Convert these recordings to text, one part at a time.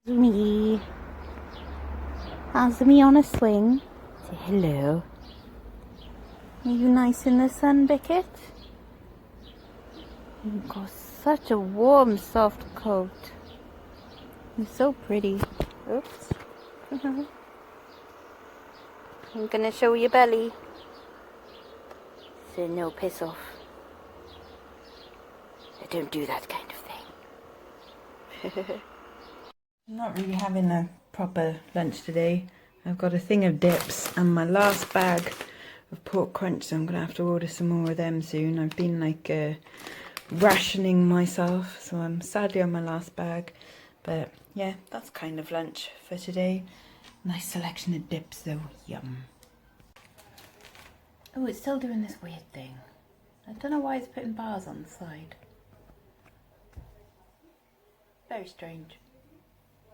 Me. How's me on a swing? Say hello. Are you nice in the sun, Beckett? You've got such a warm, soft coat. You're so pretty. Oops. I'm gonna show your belly. So no, piss off. I don't do that kind of thing. I'm not really having a proper lunch today. I've got a thing of dips and my last bag of pork crunch, so I'm gonna have to order some more of them soon. I've been like rationing myself, so I'm sadly on my last bag. But yeah, that's kind of lunch for today. Nice selection of dips though, yum. Oh, it's still doing this weird thing. I don't know why it's putting bars on the side. Very strange.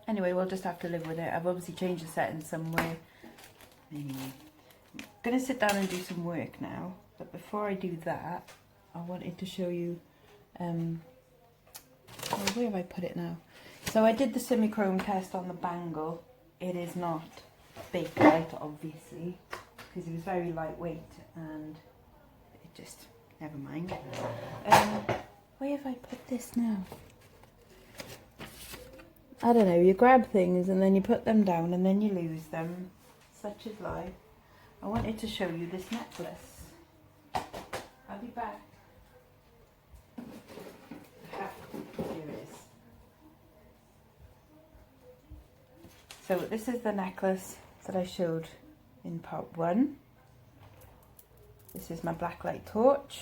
Anyway, we'll just have to live with it. I've obviously changed the settings somewhere. Anyway, I'm gonna sit down and do some work now. But before I do that, I wanted to show you, where have I put it now? So I did the semi-chrome test on the bangle. It is not bakelite, obviously, because it was very lightweight and it just, never mind. Where have I put this now? I don't know, you grab things and then you put them down and then you lose them. Such is life. I wanted to show you this necklace. I'll be back. Here it is. So this is the necklace that I showed in part 1. This is my black light torch.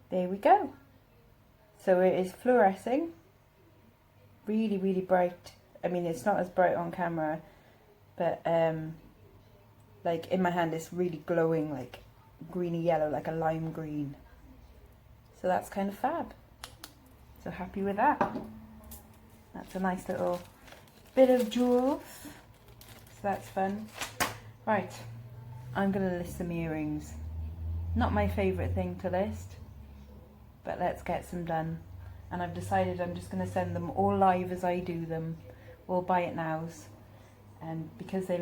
There we go. So it is fluorescing. Really, really bright. I mean, it's not as bright on camera, but like in my hand it's really glowing, like greeny yellow, like a lime green. So that's kind of fab. So happy with that. That's a nice little bit of jewels. So that's fun. Right, I'm gonna list some earrings. Not my favourite thing to list, but let's get some done. And I've decided I'm just going to send them all live as I do them, all buy it nows, and because they're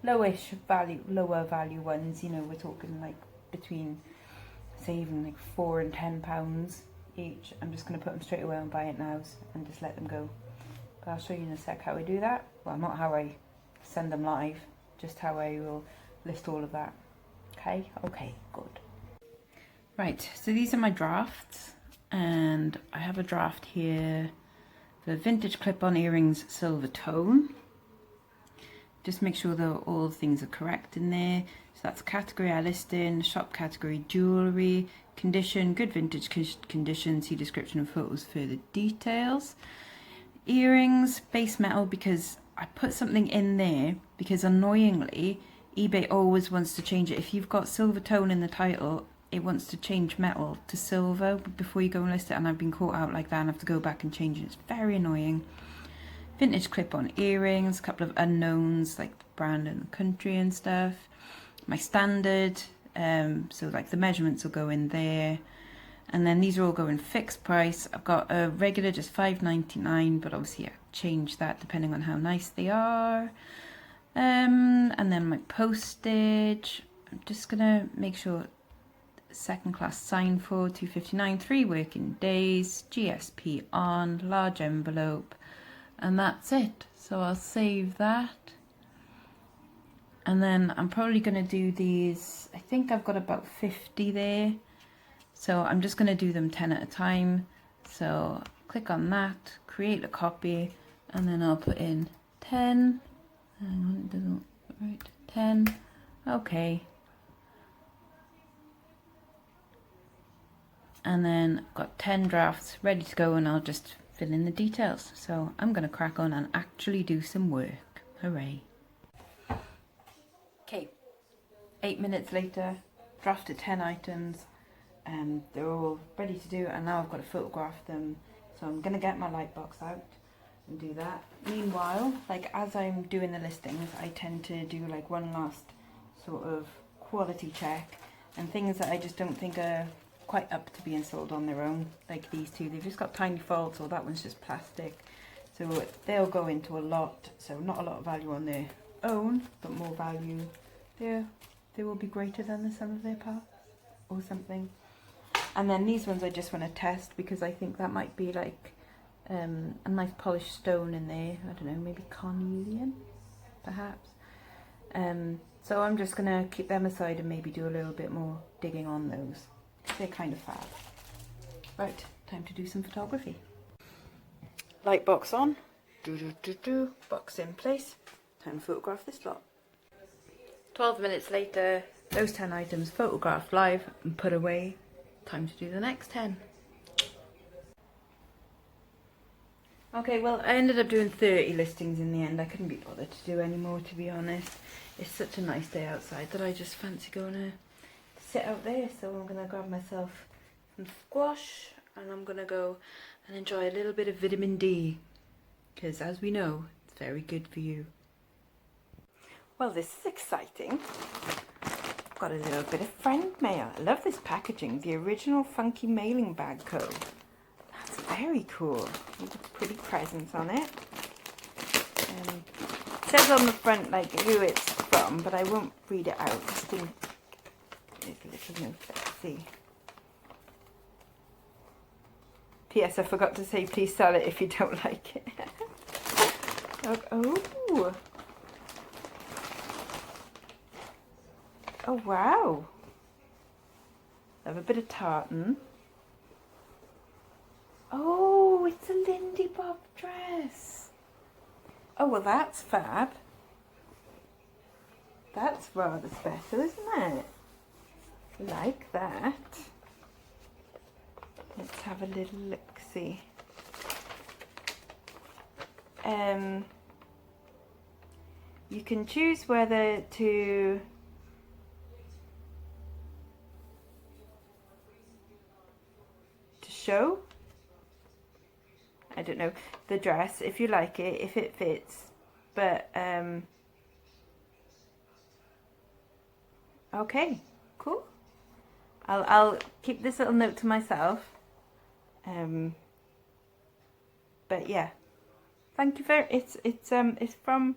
lower value ones, you know, we're talking like between, say, even like £4 and £10 each. I'm just going to put them straight away on buy it nows and just let them go. But I'll show you in a sec how I do that. Well, not how I send them live, just how I will list all of that. Okay, good. Right, so these are my drafts. And I have a draft here for vintage clip-on earrings silver tone. Just make sure that all things are correct in there. So that's category I list in, shop category jewellery, condition, good vintage condition, see description and photos for the details. Earrings, base metal, because I put something in there because annoyingly eBay always wants to change it. If you've got silver tone in the title, it wants to change metal to silver before you go and list it, and I've been caught out like that and have to go back and change it. It's very annoying. Vintage clip-on earrings, a couple of unknowns like the brand and the country and stuff. My standard, so like the measurements will go in there, and then these are all going fixed price. I've got a regular just $5.99, but obviously I change that depending on how nice they are. And then my postage, I'm just gonna make sure second class sign for $2.59, 3 working days, GSP on, large envelope, and that's it. So I'll save that, and then I'm probably going to do these. I think I've got about 50 there, so I'm just going to do them 10 at a time. So click on that, create a copy, and then I'll put in 10. Hang on, it doesn't right. 10. Okay. And then I've got 10 drafts ready to go, and I'll just fill in the details. So I'm going to crack on and actually do some work. Hooray. Okay, 8 minutes later, drafted 10 items, and they're all ready to do, and now I've got to photograph them. So I'm going to get my light box out and do that. Meanwhile, like as I'm doing the listings, I tend to do like one last sort of quality check, and things that I just don't think are quite up to being sold on their own, like these two. They've just got tiny faults, or that one's just plastic. So they'll go into a lot, so not a lot of value on their own, but more value there. They will be greater than the sum of their parts, or something. And then these ones I just want to test, because I think that might be like a nice polished stone in there. I don't know, maybe carnelian, perhaps. So I'm just going to keep them aside and maybe do a little bit more digging on those. They're kind of fab. Right, time to do some photography. Light box on. Box in place. Time to photograph this lot. 12 minutes later, those 10 items photographed live and put away. Time to do the next 10. Okay, well, I ended up doing 30 listings in the end. I couldn't be bothered to do any more, to be honest. It's such a nice day outside that I just fancy going to sit out there. So I'm going to grab myself some squash and I'm going to go and enjoy a little bit of vitamin D. Because as we know, it's very good for you. Well, this is exciting. I've got a little bit of friend mail. I love this packaging. The original funky mailing bag code. That's very cool. With pretty presents on it. It says on the front like who it's from, but I won't read it out. Just in there's a little note. Let's see. P.S. I forgot to say please sell it if you don't like it. Oh. Oh wow. I have a bit of tartan. Oh, it's a Lindy Bob dress. Oh, well that's fab. That's rather special, isn't it? Like that. Let's have a little look-see. You can choose whether to show, I don't know, the dress if you like it, if it fits, but okay, cool. I'll keep this little note to myself, but yeah, thank you very. It's from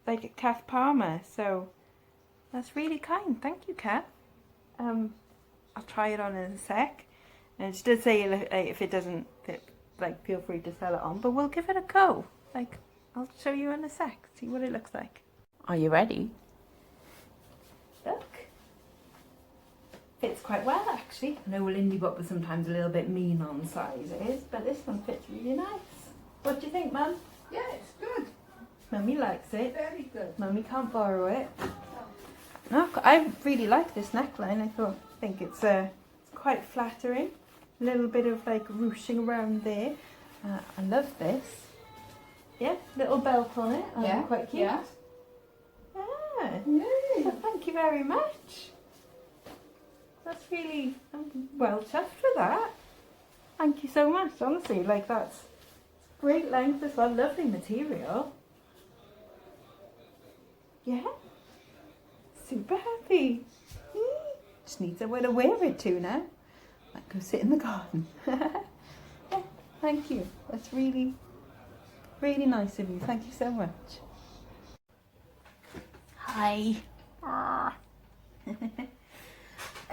like Kath Palmer, so that's really kind. Thank you, Kath. I'll try it on in a sec. And it does say if it doesn't fit, like, feel free to sell it on, but we'll give it a go. Like, I'll show you in a sec, see what it looks like. Are you ready? Look. Fits quite well, actually. I know Lindy Bop was sometimes a little bit mean on sizes, but this one fits really nice. What do you think, Mum? Yeah, it's good. Mummy likes it. Very good. Mummy can't borrow it. No, I really like this neckline. I think it's quite flattering. A little bit of like ruching around there. I love this. Yeah, little belt on it. Yeah, quite cute. yeah. Yay. Well, thank you very much. That's really, I'm well chuffed for that. Thank you so much. Honestly, like that's great length as well. Lovely material. Yeah. Super happy. Just need somewhere to wear it to now. Might go sit in the garden. Yeah, thank you. That's really, really nice of you. Thank you so much. Hi. I've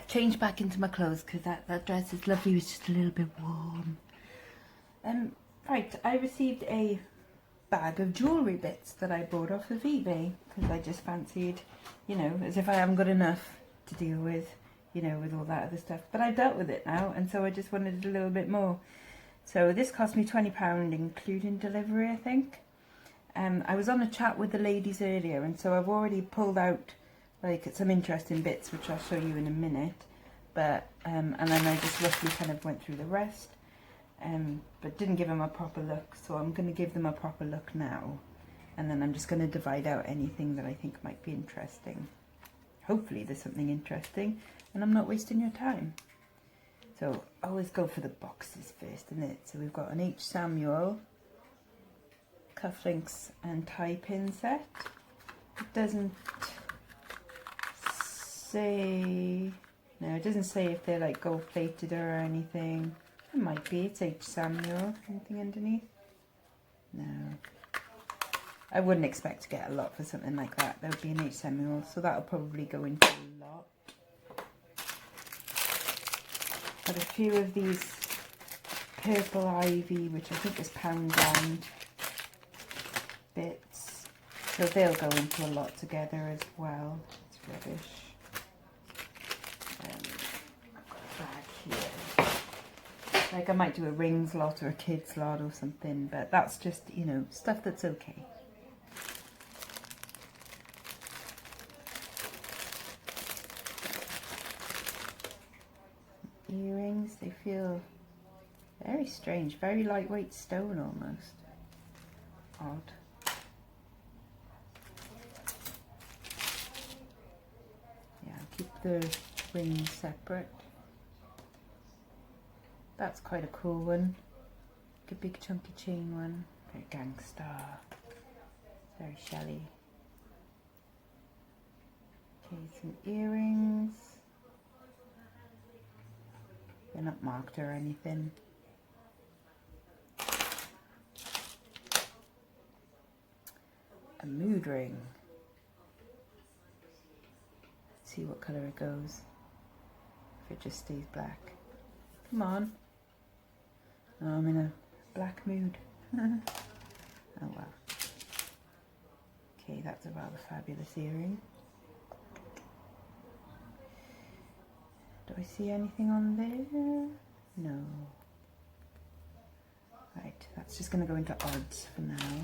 changed back into my clothes because that dress is lovely. It's just a little bit warm. Right, I received a bag of jewellery bits that I bought off of eBay because I just fancied, you know, as if I haven't got enough to deal with, you know, with all that other stuff. But I've dealt with it now, and so I just wanted a little bit more. So this cost me £20, including delivery, I think. I was on a chat with the ladies earlier, and so I've already pulled out like some interesting bits, which I'll show you in a minute. But and then I just roughly kind of went through the rest, but didn't give them a proper look. So I'm going to give them a proper look now, and then I'm just going to divide out anything that I think might be interesting. Hopefully there's something interesting and I'm not wasting your time. So I always go for the boxes first, isn't it? So we've got an H. Samuel cufflinks and tie pin set. It doesn't say No, it doesn't say if they're like gold plated or anything. It might be. It's H. Samuel. Anything underneath? No. I wouldn't expect to get a lot for something like that. There would be an H. Samuel, so that'll probably go into a lot. Got a few of these purple ivy, which I think is pound round bits. So they'll go into a lot together as well. It's rubbish. I've got a bag here. Like I might do a rings lot or a kids lot or something, but that's just, you know, stuff that's okay. Earrings, they feel very strange, very lightweight stone almost. Odd. Yeah, I'll keep the rings separate. That's quite a cool one. Like a big chunky chain one. Very gangster. Very shelly. Okay, some earrings. They're not marked or anything. A mood ring. Let's see what colour it goes. If it just stays black. Come on. Oh, I'm in a black mood. Oh well. Okay, that's a rather fabulous earring. Do I see anything on there? No. Right, that's just going to go into odds for now.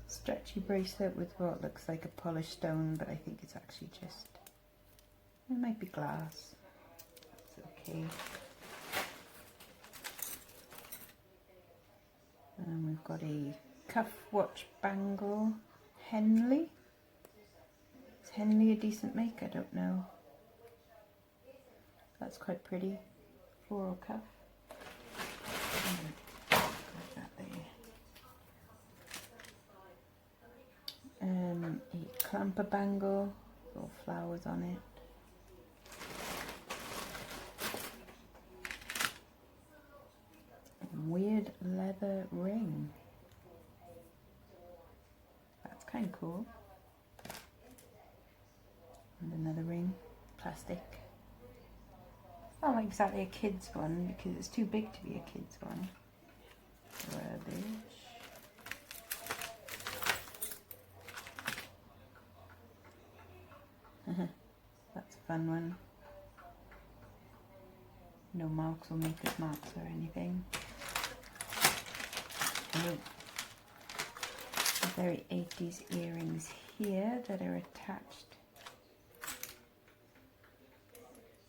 Stretchy bracelet with what looks like a polished stone, but I think it's actually just, it might be glass. It's okay. And we've got a cuff watch bangle. Henley. Is Henley a decent make? I don't know. That's quite pretty. Floral cuff. A clamper bangle, little flowers on it. Weird leather ring. That's kind of cool. And another ring, plastic. It's not like exactly a kid's one because it's too big to be a kid's one. Rubbish. That's a fun one. No marks or makeup marks or anything. Oh. Very 80s earrings here that are attached.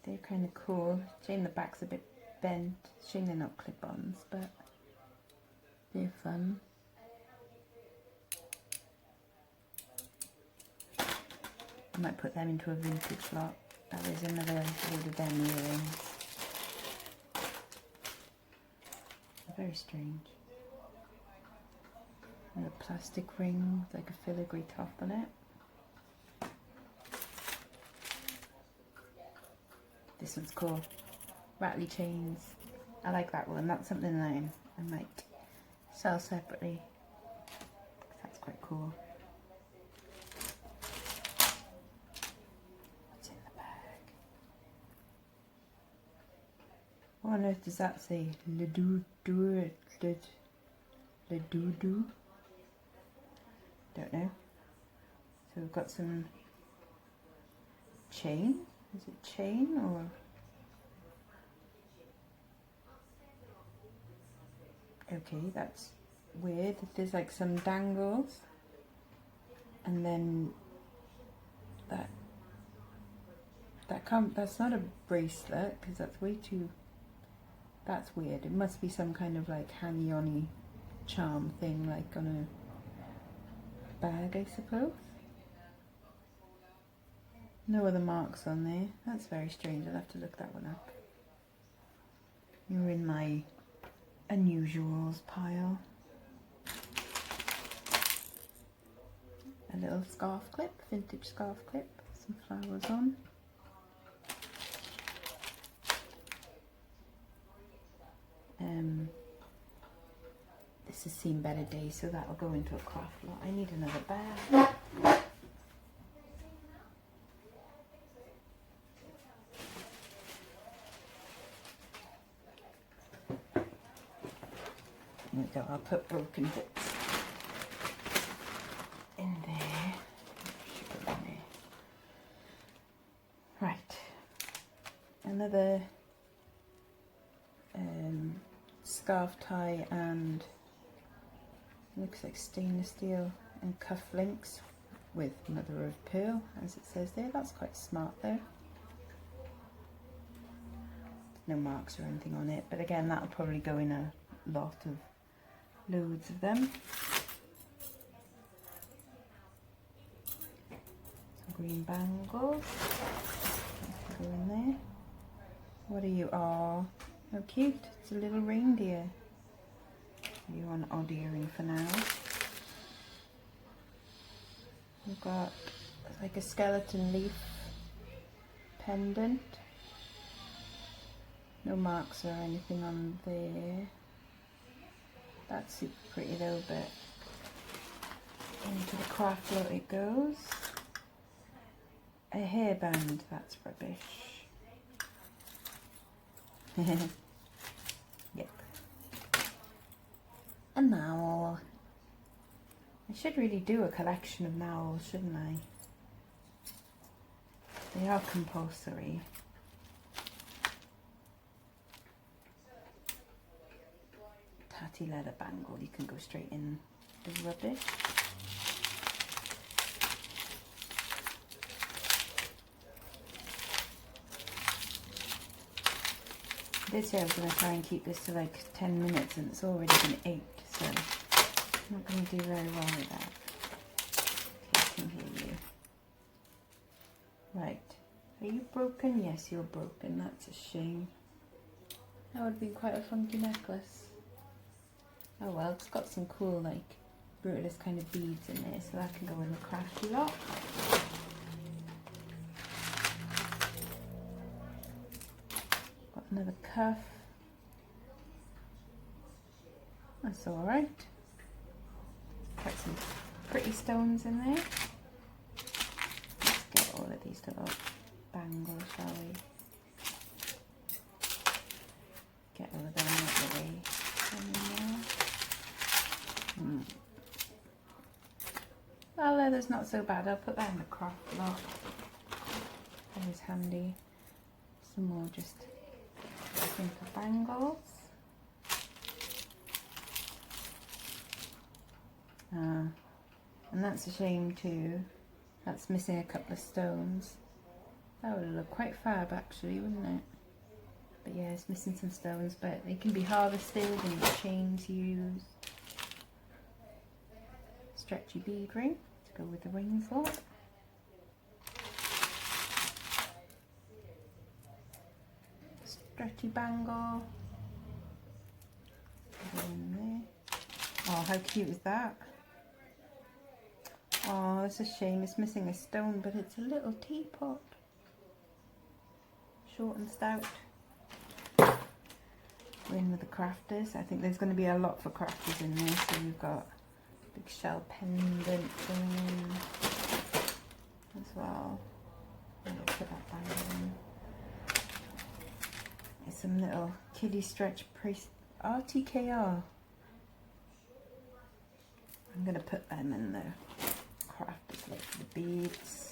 They're kind of cool. Shame the back's a bit bent. Shame they're not clip-ons, but they're fun. I might put them into a vintage lot. That is another load of them earrings. They're very strange. And a plastic ring with like a filigree top on it. This one's cool. Rattly chains. I like that one. That's something that I might sell separately. That's quite cool. What's in the bag? What on earth does that say? Le doudou? Don't know. So we've got some chain. Is it chain or? Okay, that's weird. There's like some dangles, and then that's not a bracelet because that's way too. That's weird. It must be some kind of like hanging-on-y charm thing, like on a bag, I suppose. No other marks on there. That's very strange. I'll have to look that one up. You're in my unusuals pile. A little scarf clip, vintage scarf clip. some flowers on. This has seen better days, so that'll go into a craft lot. I need another bag. There we go, I'll put broken bits in there. Right, another scarf tie and looks like stainless steel and cuff links with mother of pearl, as it says there. That's quite smart there. No marks or anything on it, but again that'll probably go in a lot of loads of them. Some green bangles go in there. What are you? Oh, how cute. It's a little reindeer. You want an odd earring for now. We've got like a skeleton leaf pendant. No marks or anything on there. That's super pretty though, but into the craft lot it goes. A hairband, that's rubbish. Yep. A nowl. I should really do a collection of nowls, shouldn't I? They are compulsory. Tatty leather bangle, you can go straight in the rubbish. This year I was going to try and keep this to like 10 minutes and it's already been 8, so I'm not going to do very well with that. Okay, I can hear you. Right, are you broken? Yes, you're broken, that's a shame. That would have been quite a funky necklace. Oh well, it's got some cool like brutalist kind of beads in there, so that can go in the crafty lot. Got another cuff. That's alright. Got some pretty stones in there. Let's get all of these little bangles, shall we? Get all of them out of the way. Well, leather's not so bad. I'll put that in the craft lot. That is handy. Some more just simple bangles. And that's a shame too. That's missing a couple of stones. That would look quite fab actually, wouldn't it? But yeah, it's missing some stones, but they can be harvested and chains used. Stretchy bead ring to go with the rings lot. Stretchy bangle. Go in there. Oh, how cute is that? Oh, it's a shame it's missing a stone, but it's a little teapot. Short and stout. We're in with the crafters. I think there's going to be a lot for crafters in there. So we've got big shell pendant going in as well. I'm going to put that bangle in. There's some little kiddie stretch priest RTKR. I'm going to put them in the crafters like for the beads.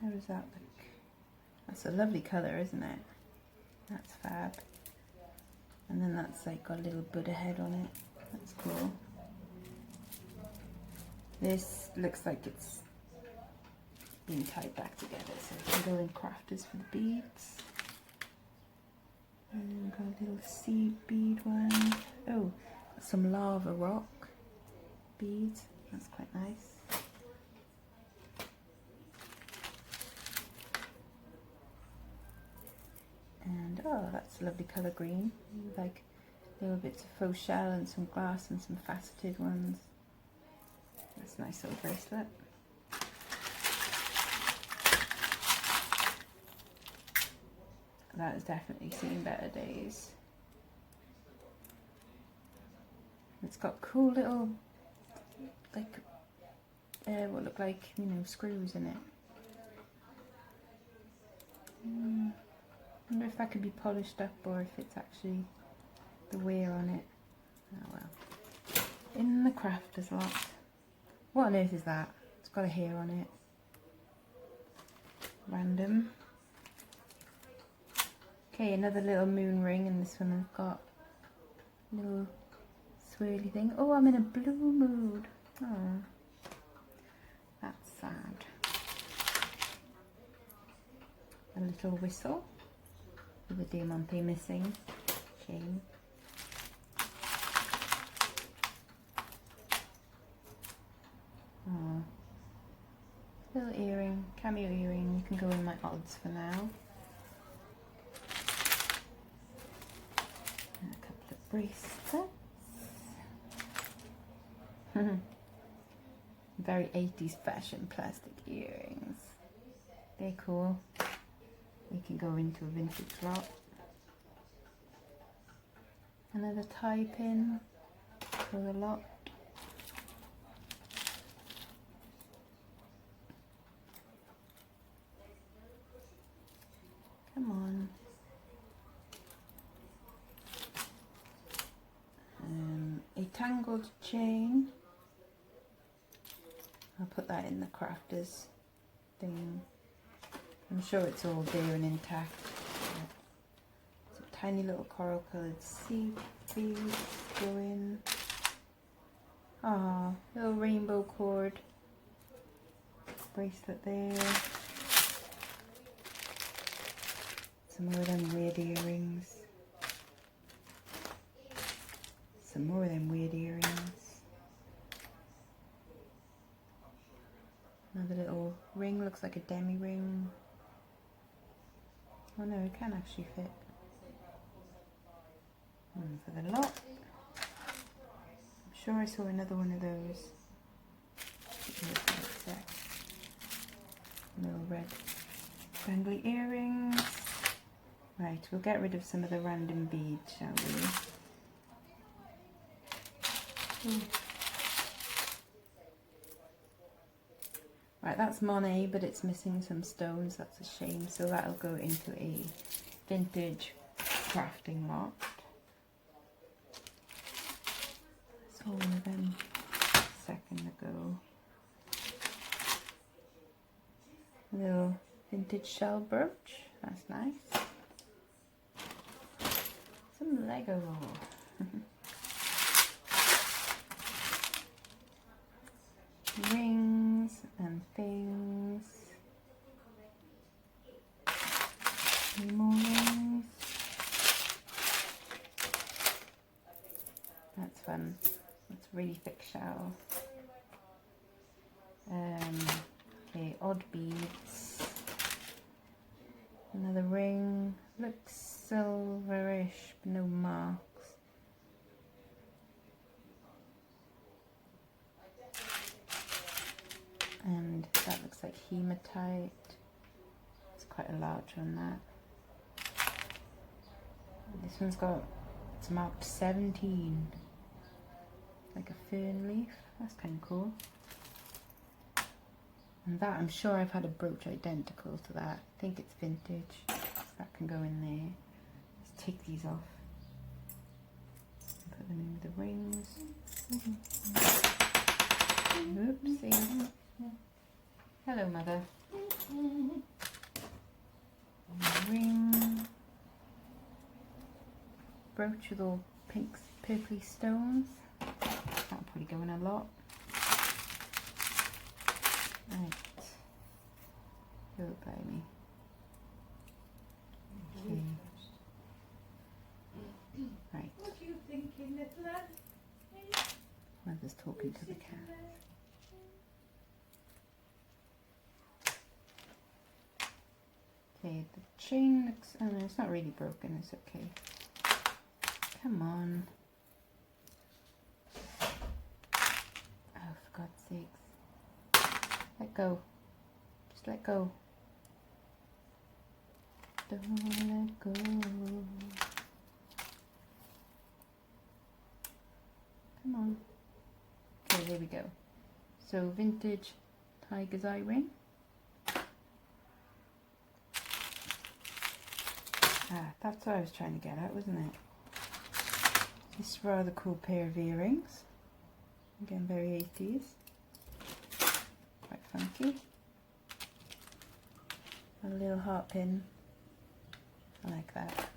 How does that look? That's a lovely colour, isn't it? That's fab. And then that's like got a little Buddha head on it. That's cool. This looks like it's being tied back together, so it can go in crafters for the beads. And then we've got a little sea bead one. Oh, some lava rock beads. That's quite nice. And Oh, that's a lovely colour green. Like little bits of faux shell and some glass and some faceted ones. That's a nice little bracelet. That has definitely seen better days. It's got cool little, like, what look like, you know, screws in it. I wonder if that could be polished up or if it's actually the wear on it. Oh well. In the crafters lot. What on earth is that? It's got a hair on it. Random. Okay, another little moon ring, and this one has got a little swirly thing. Oh, I'm in a blue mood. Oh, that's sad. A little whistle with a diamante missing. Shame. Oh. Little earring, cameo earring. You can go in my odds for now. And a couple of bracelets. Very 80s fashion plastic earrings. They're cool. They can go into a vintage lot. Another tie pin for the lot. Come on. A tangled chain. I'll put that in the crafters thing. I'm sure it's all there and intact. Some tiny little coral coloured seed beads go in. Ah, little rainbow cord bracelet there. Some more of them weird earrings. Some more of them weird earrings. Another little ring, looks like a demi ring. Oh no, it can actually fit. And for the lot, I'm sure I saw another one of those. Little red spangly earrings. Right, we'll get rid of some of the random beads, shall we? Ooh. Right, that's Monet, but it's missing some stones. That's a shame. So that'll go into a vintage crafting lot. Saw one of them a second ago. A little vintage shell brooch. That's nice. Some Lego. Rings and things. More rings. That's fun. That's really thick shell. Okay, odd beads. Another ring. Looks silverish, but no marks. And that looks like hematite. It's quite a large one, that. This one's got, it's marked 17. Like a fern leaf. That's kind of cool. And that, I'm sure I've had a brooch identical to that. I think it's vintage. That can go in there. Let's take these off. Put them in with the rings. Oopsie. Hello, Mother. Ring. Brooch with all pink, purpley stones. That'll probably go in a lot. Right. Oh, blimey. Okay. Right. What are you thinking, little lad? Mother's talking to the cat. Okay, Okay, the chain looks, oh no, it's not really broken, it's okay. Come on. Oh, for God's sakes. Let go. Just let go. Don't let go. Come on. Okay, here we go. So vintage tiger's eye ring. Ah, that's what I was trying to get at, wasn't it? This rather cool pair of earrings. Again, very 80s. Quite funky. A little heart pin. I like that.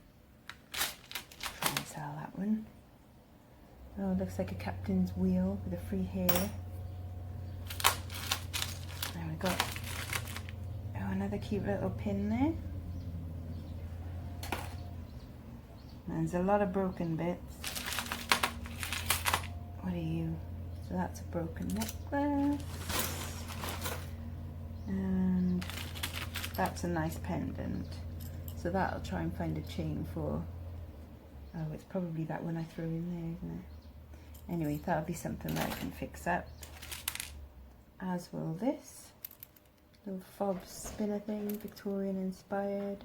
Try and sell that one. Oh, it looks like a captain's wheel with a free hair. There we go. Oh, another cute little pin there. And there's a lot of broken bits. What are you? So that's a broken necklace. And that's a nice pendant. So that I'll try and find a chain for. Oh, it's probably that one I threw in there, isn't it? Anyway, that'll be something that I can fix up. As will this. Little fob spinner thing, Victorian inspired.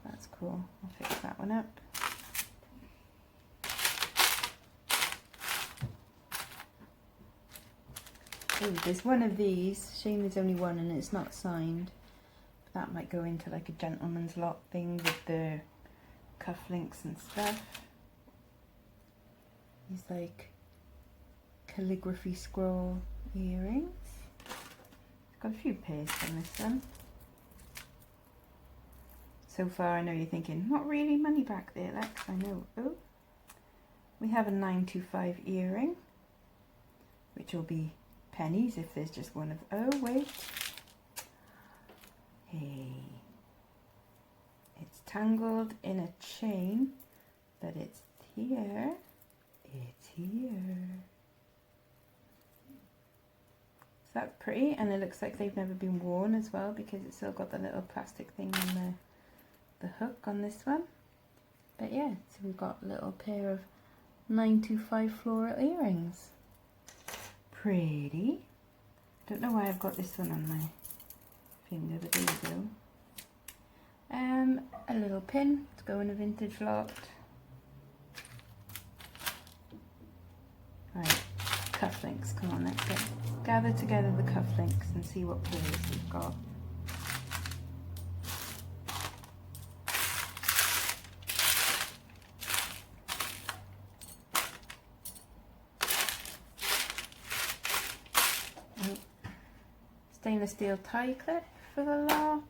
That's cool. I'll fix that one up. Oh, there's one of these. Shame there's only one and it's not signed. That might go into like a gentleman's lot thing with the cufflinks and stuff. These like calligraphy scroll earrings. It's got a few pairs on this one. So far I know you're thinking, not really money back there, Lex. I know. Oh, we have a 925 earring, which will be pennies if there's just one of, oh wait. Hey, it's tangled in a chain, but it's here. It's here. So that's pretty, and it looks like they've never been worn as well because it's still got the little plastic thing on the hook on this one. But yeah, so we've got a little pair of 925 floral earrings. Pretty. Don't know why I've got this one on my finger, but there you go. A little pin to go in a vintage lot. Right, cufflinks. Come on, let's gather together the cufflinks and see what pairs we've got. Stainless steel tie clip for the lot,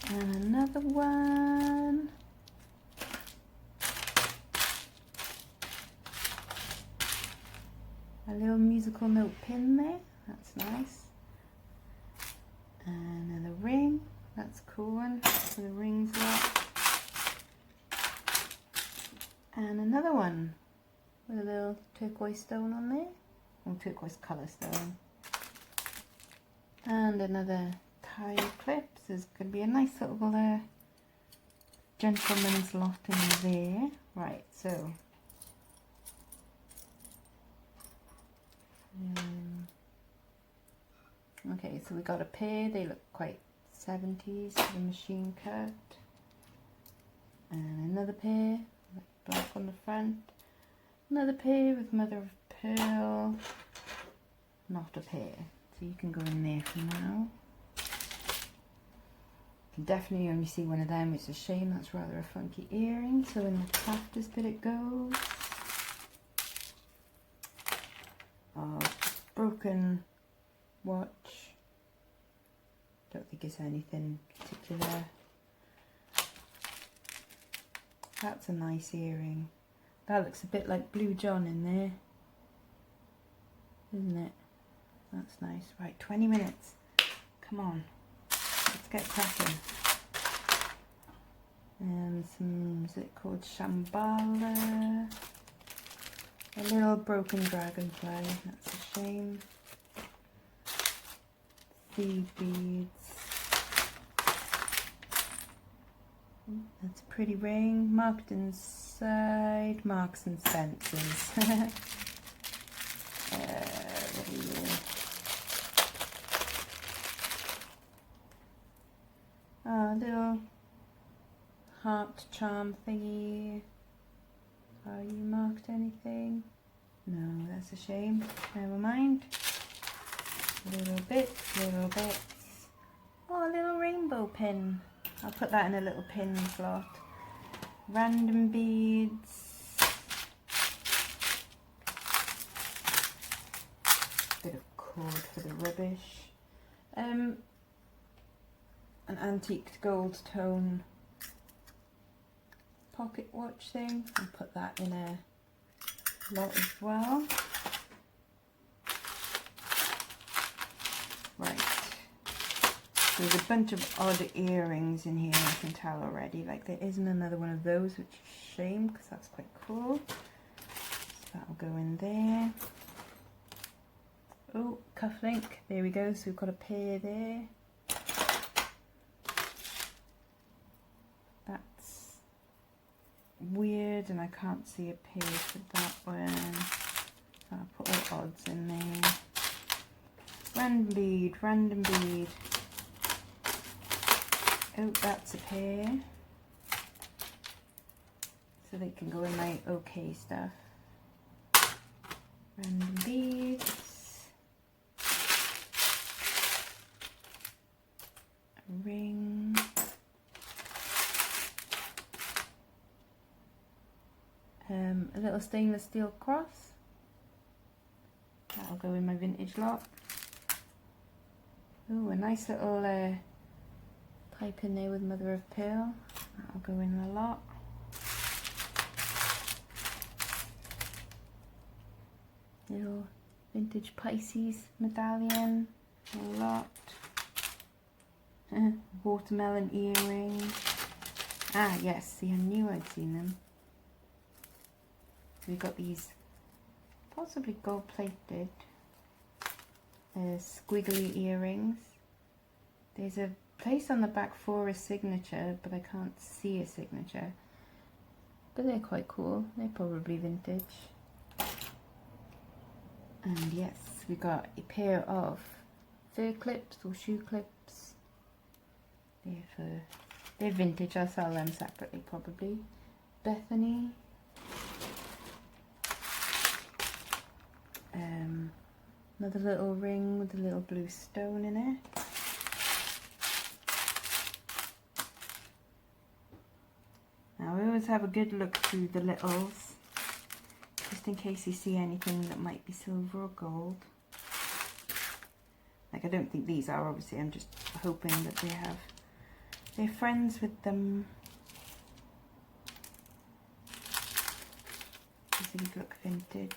and another one. A little musical note pin there, that's nice. And another ring, that's a cool one for the rings lot. And another one with a little turquoise stone on there, or turquoise colour stone. And another tie clip. So there's going to be a nice little gentleman's lot in there. Right, so okay, so we got a pair. They look quite 70s, the machine cut. And another pair, black on the front. Another pair with mother of pearl. Not a pair. So you can go in there for now. You can definitely only see one of them. It's a shame, that's rather a funky earring. So in the crafters bit it goes. Oh, broken watch. Don't think it's anything particular. That's a nice earring. That looks a bit like Blue John in there, isn't it? That's nice. Right, 20 minutes. Come on. Let's get cracking. And some, is it called Shambhala? A little broken dragonfly. That's a shame. Seed beads. That's a pretty ring, marked inside Marks and Spencer's. What are you? Oh, little heart charm thingy. Are you marked anything? No, that's a shame. Never mind. Little bits, little bits. Oh, a little rainbow pin. I'll put that in a little pin slot. Random beads. Bit of cord for the rubbish. An antique gold tone pocket watch thing. I'll put that in a lot as well. Right. There's a bunch of odd earrings in here, I can tell already. Like there isn't another one of those, which is a shame because that's quite cool. So that'll go in there. Oh, cufflink. There we go. So we've got a pair there. That's weird, and I can't see a pair for that one. So I'll put all odds in there. Random bead, random bead. Oh, that's a pair. So they can go in my okay stuff. Random beads. A ring. A little stainless steel cross. That'll go in my vintage lot. Oh, a nice little pipe in there with mother of pearl. That'll go in a lot. Little vintage Pisces medallion. A lot. Watermelon earring. Ah, yes, see, I knew I'd seen them. So we've got these possibly gold plated squiggly earrings. There's a place on the back for a signature, but I can't see a signature. But they're quite cool. They're probably vintage. And yes, we got a pair of fur clips or shoe clips. They're vintage. I'll sell them separately probably. Bethany. Another little ring with a little blue stone in it. Now we always have a good look through the littles, just in case you see anything that might be silver or gold. Like I don't think these are, obviously, I'm just hoping that they're friends with them. These look vintage.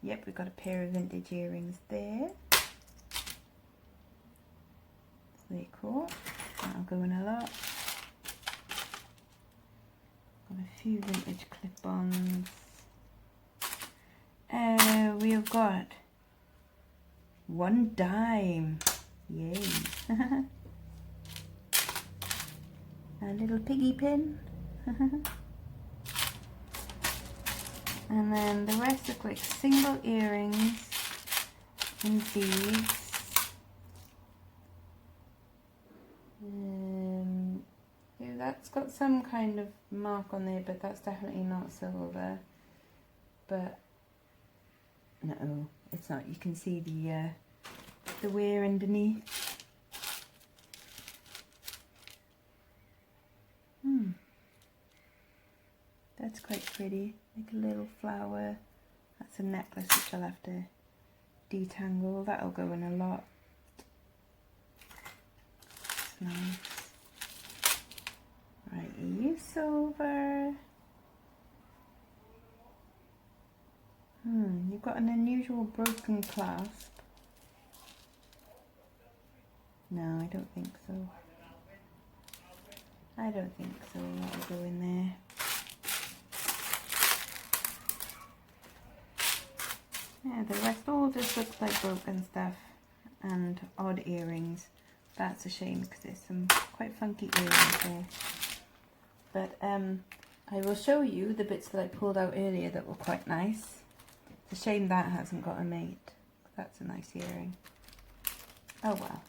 Yep, we've got a pair of vintage earrings there. So they're cool. That'll go in a lot. Got a few vintage clip-ons. We've got one dime. Yay. A little piggy pin. And then the rest look like single earrings in beads. Yeah, that's got some kind of mark on there, but that's definitely not silver. But no, it's not. You can see the wear underneath. That's quite pretty, like a little flower. That's a necklace which I'll have to detangle. That'll go in a lot. That's nice. Right, are you silver? You've got an unusual broken clasp. No, I don't think so. I don't think so. That'll go in there. Yeah, the rest all just looks like broken stuff and odd earrings. that's a shame because there's some quite funky earrings there. But I will show you the bits that I pulled out earlier that were quite nice. It's a shame that hasn't got a mate. That's a nice earring. Oh well.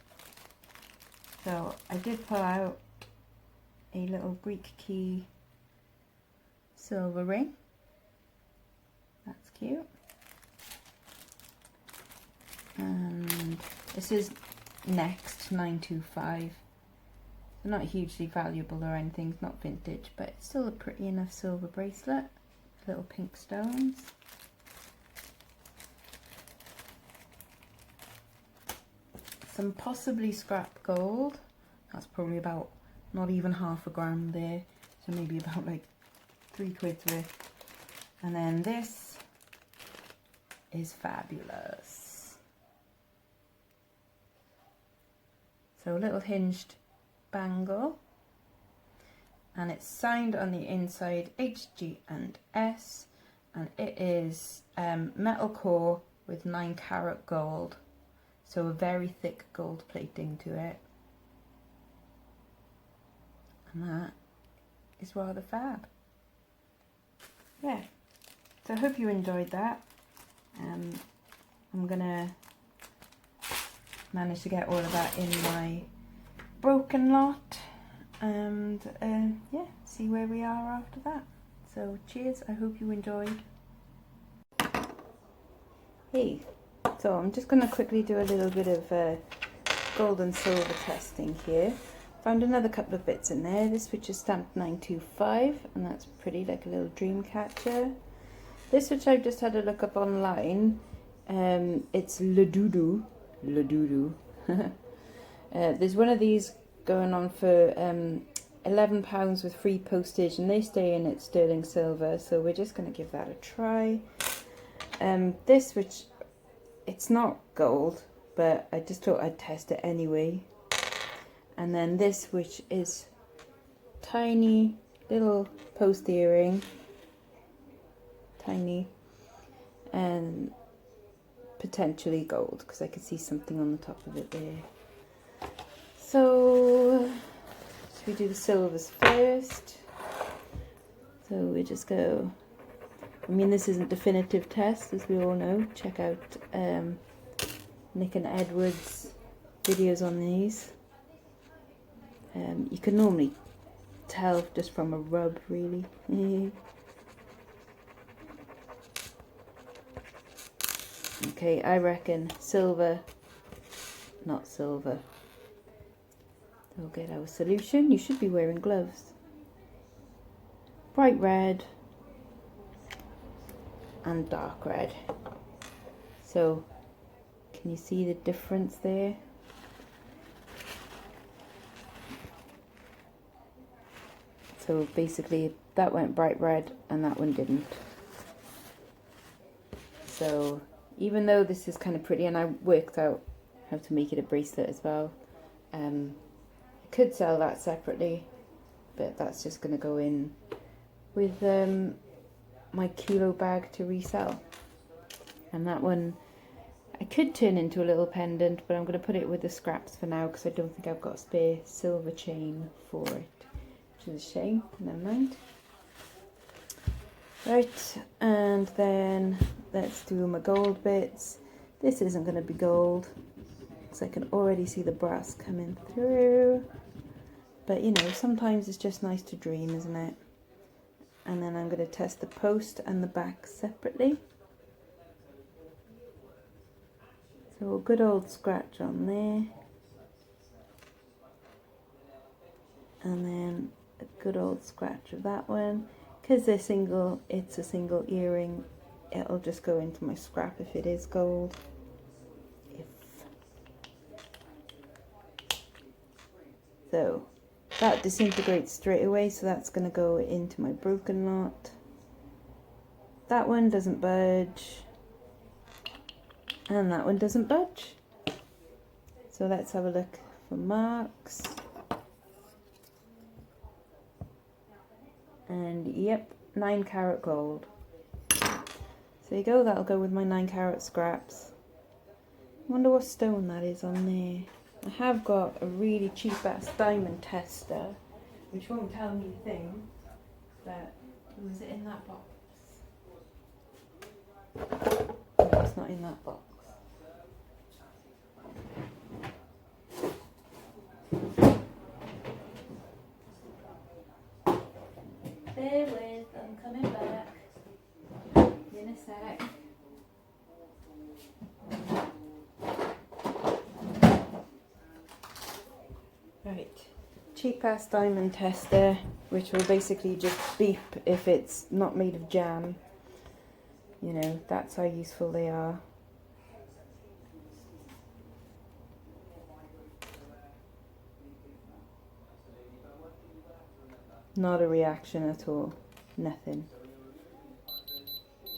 So I did pull out a little Greek key silver ring. That's cute. And this is Next 925. They're not hugely valuable or anything, it's not vintage, but it's still a pretty enough silver bracelet. Little pink stones. Some possibly scrap gold. That's probably about not even half a gram there, so maybe about like 3 quid's worth. And then this is fabulous. So a little hinged bangle, and it's signed on the inside HG and S, and it is metal core with 9 carat gold, so a very thick gold plating to it, and that is rather fab. Yeah, so I hope you enjoyed that. I'm gonna manage to get all of that in my broken lot, and yeah, see where we are after that. So cheers, I hope you enjoyed. Hey, so I'm just going to quickly do a little bit of gold and silver testing here. Found another couple of bits in there. This which is stamped 925, and that's pretty, like a little dream catcher. This which I've just had a look up online, it's Le Doudou. There's one of these going on for £11 with free postage, and they stay in it sterling silver, so we're just going to give that a try. This which, it's not gold, but I just thought I'd test it anyway. And then this which is tiny little post earring, tiny, and potentially gold because I could see something on the top of it there. So should we do the silvers first? So we just go, I mean, this isn't definitive test, as we all know. Check out Nick and Edward's videos on these. You can normally tell just from a rub, really. Okay, I reckon silver, not silver. We'll get our solution. You should be wearing gloves. Bright red and dark red. So, can you see the difference there? So basically that went bright red and that one didn't. So even though this is kind of pretty, and I worked out how to make it a bracelet as well, I could sell that separately, but that's just going to go in with my kilo bag to resell. And that one I could turn into a little pendant, but I'm going to put it with the scraps for now because I don't think I've got a spare silver chain for it, which is a shame. Never mind. Right, and then let's do my gold bits. This isn't going to be gold because I can already see the brass coming through, but you know, sometimes it's just nice to dream, isn't it? And then I'm going to test the post and the back separately. So a good old scratch on there, and then a good old scratch of that one. Because they're single, it's a single earring, it'll just go into my scrap if it is gold. So that disintegrates straight away, so that's going to go into my broken lot. That one doesn't budge, and that one doesn't budge. So let's have a look for marks. And yep, 9 carat gold. So there you go, that'll go with my 9 carat scraps. I wonder what stone that is on there. I have got a really cheap ass diamond tester, which won't tell me a thing, but was it in that box? No, it's not in that box. Bear with, I'm coming back in a sec. Right, cheap ass diamond tester, which will basically just beep if it's not made of jam. You know, that's how useful they are. Not a reaction at all. Nothing.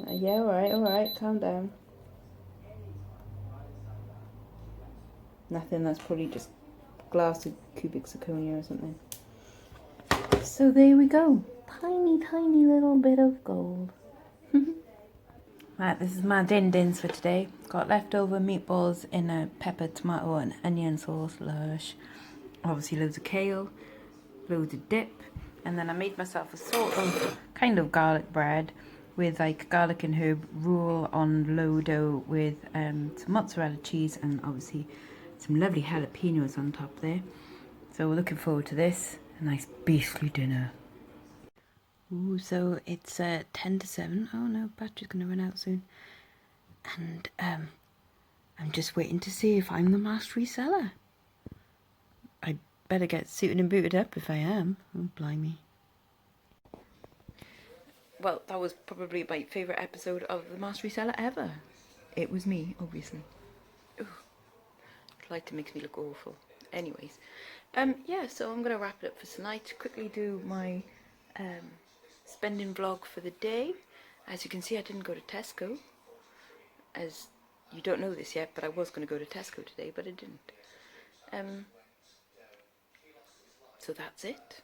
Yeah, alright, calm down. Nothing, that's probably just glass of cubic zirconia or something. So there we go. Tiny, tiny little bit of gold. Right, this is my din-dins for today. Got leftover meatballs in a pepper, tomato and onion sauce, lush. Obviously loads of kale, loads of dip. And then I made myself a sort of, kind of garlic bread with like garlic and herb roux on low dough with some mozzarella cheese and obviously some lovely jalapenos on top there. So we're looking forward to this. A nice beastly dinner. Ooh, so it's 10 to 7. Oh no, battery's going to run out soon. And I'm just waiting to see if I'm the last reseller. I better get suited and booted up if I am. Oh, blimey. Well, that was probably my favourite episode of The Master Reseller ever. It was me, obviously. Ooh, lighter makes me look awful. Anyways, yeah, so I'm going to wrap it up for tonight. Quickly do my spending vlog for the day. As you can see, I didn't go to Tesco. As you don't know this yet, but I was going to go to Tesco today, but I didn't. So that's it.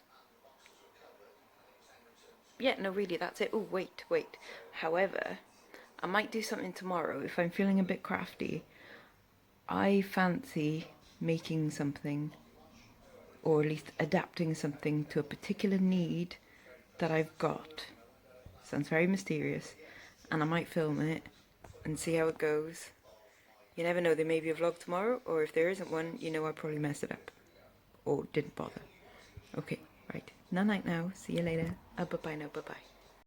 Yeah, no, really, that's it. Oh, wait. However, I might do something tomorrow if I'm feeling a bit crafty. I fancy making something, or at least adapting something to a particular need that I've got. Sounds very mysterious. And I might film it and see how it goes. You never know, there may be a vlog tomorrow, or if there isn't one, you know I probably messed it up. Or didn't bother. Okay, right. Night now. See you later. Bye-bye now. Bye-bye.